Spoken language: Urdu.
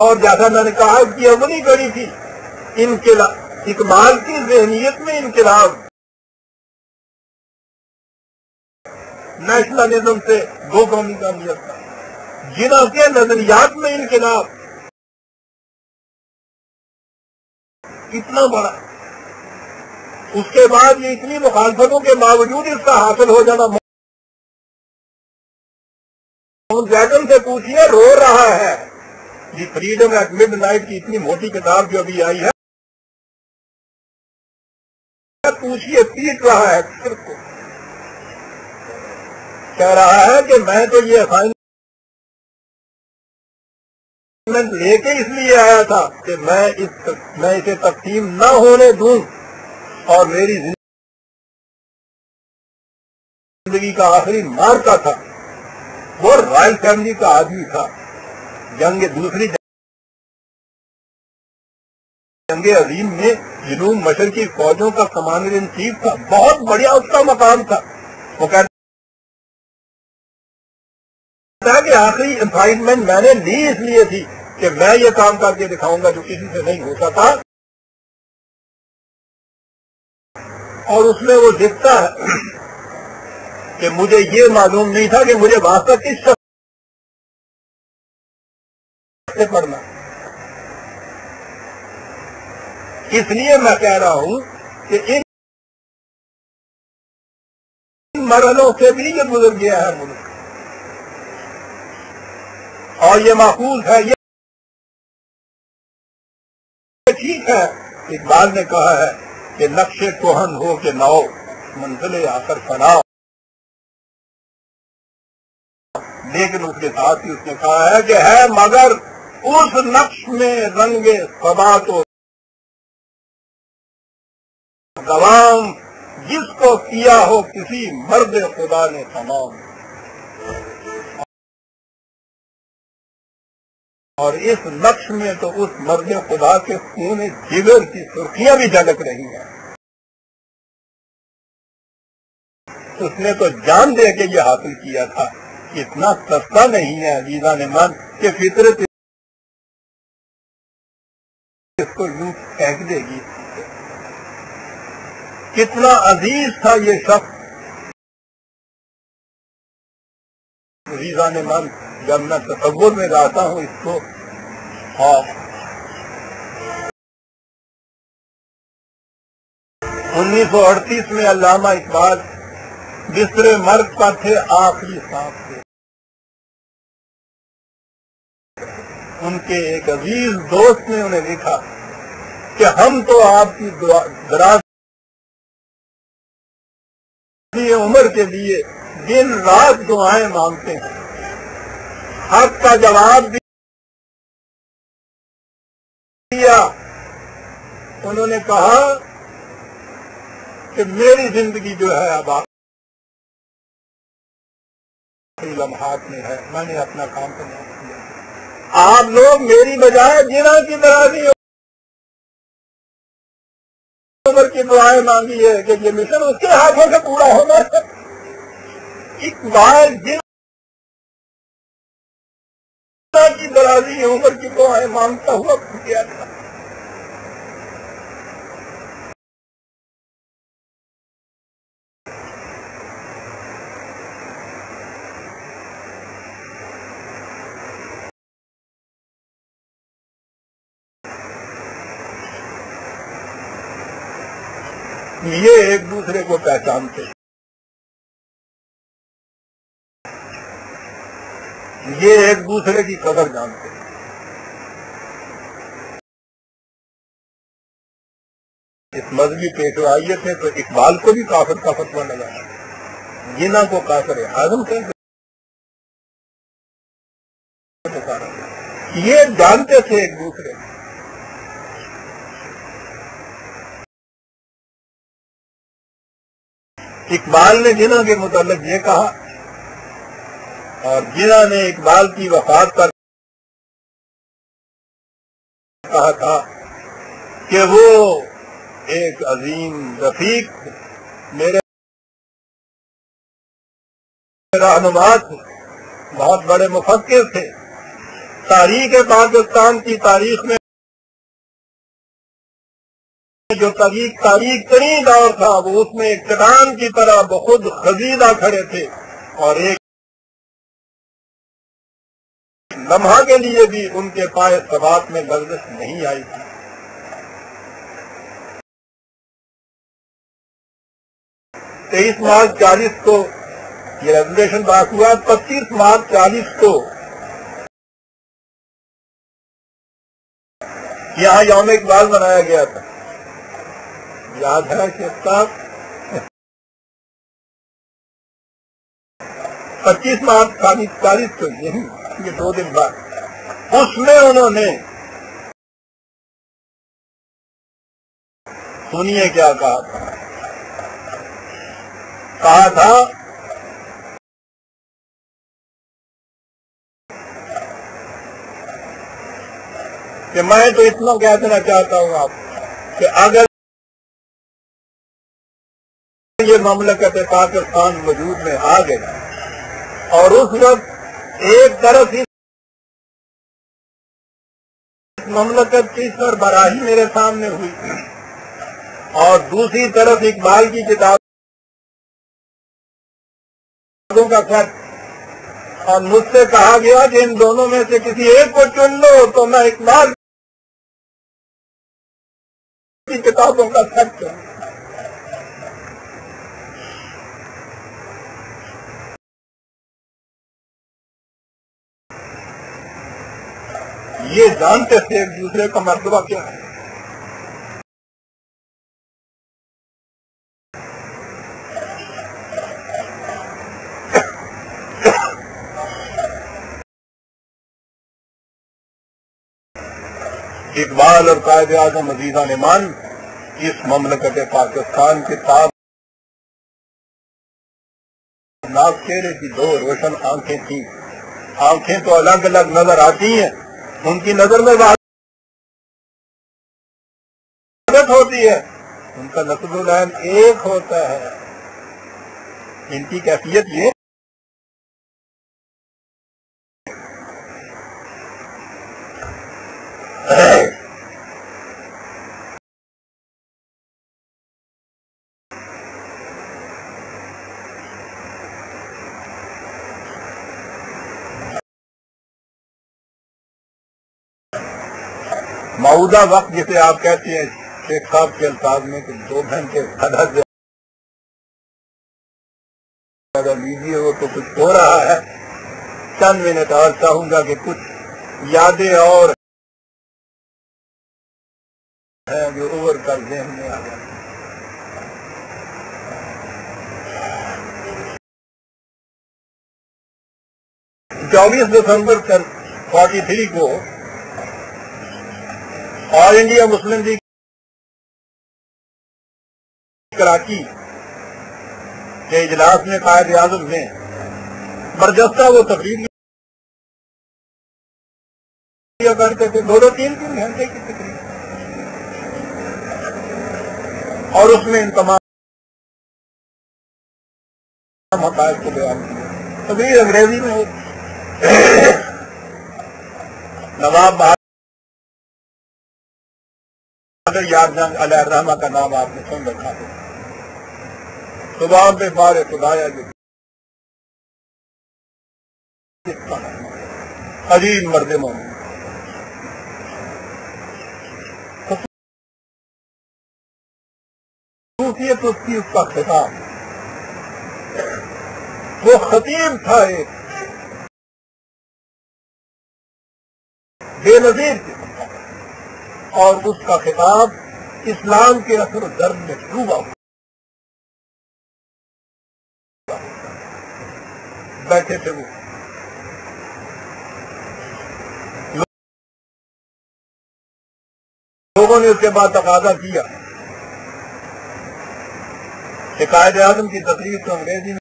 اور جیسا میں نے کہا کہ اولی کڑی تھی اقبال کی ذہنیت میں انقلاب، نیشنلزم سے دو قومی قومیت کا، جنہوں کے نظریات میں انقلاب اتنا بڑا، اس کے بعد یہ اتنی مخالفتوں کے باوجود اس کا حاصل ہو جانا، جیکن سے پوچھئے رو رہا ہے، دی فریڈم ایٹ مڈ نائٹ کی اتنی موٹی کتاب جو ابھی آئی ہے، پوچھئے پیٹ رہا ہے صرف کو، کہہ رہا ہے کہ میں تو یہ اسائنمنٹ لے کے اس لیے آیا تھا کہ میں اسے تقسیم نہ ہونے دوں، اور میری زندگی کا آخری مارکا تھا، وہ رائل فیملی کا آدمی تھا، دوسری جنگ عظیم میں جنوب مشرقی فوجوں کا کمانڈر ان چیف تھا، بہت بڑھیا اس کا مقام تھا۔ وہ کہتا ہے کہ آخری اپائنٹمنٹ میں نے لی اس لیے تھی کہ میں یہ کام کر کے دکھاؤں گا جو کسی سے نہیں ہوتا تھا، اور اس میں وہ لکھتا ہے کہ مجھے یہ معلوم نہیں تھا کہ مجھے واسطہ کس شخص سے پڑھنا، اس لیے میں کہہ رہا ہوں کہ ان مرحلوں سے بھی یہ گزر گیا ہے ملک، اور یہ محفوظ ہے، یہ ٹھیک ہے۔ اقبال نے کہا ہے کہ نقش کوہن ہو کہ نو منزل آخر فنا، لیکن اس کے ساتھ ہی اس نے کہا ہے کہ ہے مگر اس نقش میں رنگ ثبات و دوام جس کو کیا ہو کسی مرد خدا نے تمام، اور اس نقش میں تو اس مرد خدا کے خون جگر کی سرخیاں بھی جھلک رہی ہیں۔ اس نے تو جان دے کے یہ حاصل کیا تھا، اتنا سستا نہیں ہے عزیزان من کہ فطرت اس کو یوں پھینک دے گی۔ کتنا عزیز تھا یہ شخص عزیزان من، جب میں تصور میں رہتا ہوں اس کو، 1938 میں علامہ اقبال بستر مرگ پر تھے، آخری سانس تھے، ان کے ایک عزیز دوست نے انہیں لکھا کہ ہم تو آپ کی دراز عمر کے لیے دن رات دعائیں مانگتے ہیں، حق کا جواب دیا۔ انہوں نے کہا کہ میری زندگی جو ہے اب آخری لمحات میں ہے، میں نے اپنا کام کرنا کیا، آپ لوگ میری بجائے جنہاں کی درازی عمر کی دعائیں مانگی ہے کہ یہ مشن اس کے ہاتھوں سے پورا ہونا ہے۔ اقبال جنہاں کی درازی عمر کی دعائیں مانگتا ہوا گیا تھا۔ یہ ایک دوسرے کو پہچانتے، یہ ایک دوسرے کی قدر جانتے۔ اس مذہبی پیشوائیت نے تو اقبال کو بھی کافر کا فتویٰ لگایا، جنہاں کو کافر اعظم کہتے، یہ جانتے تھے ایک دوسرے۔ اقبال نے جنہاں کے متعلق یہ کہا، اور جنہاں نے اقبال کی وفات پر کہا تھا کہ وہ ایک عظیم رفیق میرے رہنما تھے، بہت بڑے مفکر تھے، تاریخ پاکستان کی تاریخ میں جو تاریخ ترین دور تھا وہ اس میں ایک چٹان کی طرح بخود خزیدہ کھڑے تھے اور ایک لمحہ کے لیے بھی ان کے پائے ثبات میں لرزش نہیں آئی تھی۔ 23 مارچ 40 کو یہ ریزولوشن پاس ہوا، 25 مارچ 40 کو یہاں یوم اقبال منایا گیا تھا، یاد ہے شیخ صاحب؟ 25 مارچ 40 کو یہ 2 دن بعد اس میں انہوں نے سنیے کیا کہا تھا کہ میں تو اتنا کہہ دینا چاہتا ہوں آپ کہ اگر یہ مملکت پاکستان وجود میں آ گئی اور اس وقت ایک طرف اس مملکت کی سربراہی میرے سامنے ہوئی اور دوسری طرف اقبال کی کتابوں کا خط، اور مجھ سے کہا گیا کہ ان دونوں میں سے کسی ایک کو چن لو، تو میں اقبال کی کتابوں کا خط چن۔ یہ جانتے تھے ایک دوسرے کا مرتبہ کیا ہے۔ اقبال اور قائد اعظم عزیزان امان اس مملکت پاکستان کے ساتھ ناز چہرے کی 2 روشن آنکھیں تھیں۔ آنکھیں تو الگ الگ نظر آتی ہیں، ان کی نظر میں وحدت ہوتی ہے، ان کا نصب العین ایک ہوتا ہے۔ ان کی کیفیت یہ موعودہ وقت جسے آپ کہتے ہیں شیخ صاحب کے الفاظ میں کہ 2 گھنٹے زیادہ لیجیے، وہ تو کچھ ہو رہا ہے۔ چند منٹ اور چاہوں گا کہ کچھ یادیں اور ہیں جو اوور کر ذہن میں آ جائیں۔ 24 دسمبر 43 کو آل انڈیا مسلم لیگ کراچی کے اجلاس میں قائد اعظم نے برجستہ وہ تقریر کیا کرتے تھے، 2-3 گھنٹے کی تقریر، اور اس میں ان تمام حقائق کو بیان کیا۔ تقریر انگریزی میں ہوتی، نواب بہادر یار جنگ علیہ الرحمہ کا نام آپ نے سن رکھا ہے۔ زبان پہ بارے خدایا جو عظیم مرد مومن، خصوصیت اس کی اس کا خطاب، وہ خطیب تھا ایک بے نظیر قسم کا، اور اس کا خطاب اسلام کے اثر و درد میں ڈوبا ہوا۔ بیٹھے تھے وہ لوگوں نے اس کے بعد تقاضا کیا کہ قائد اعظم کی تقریر تو انگریزی میں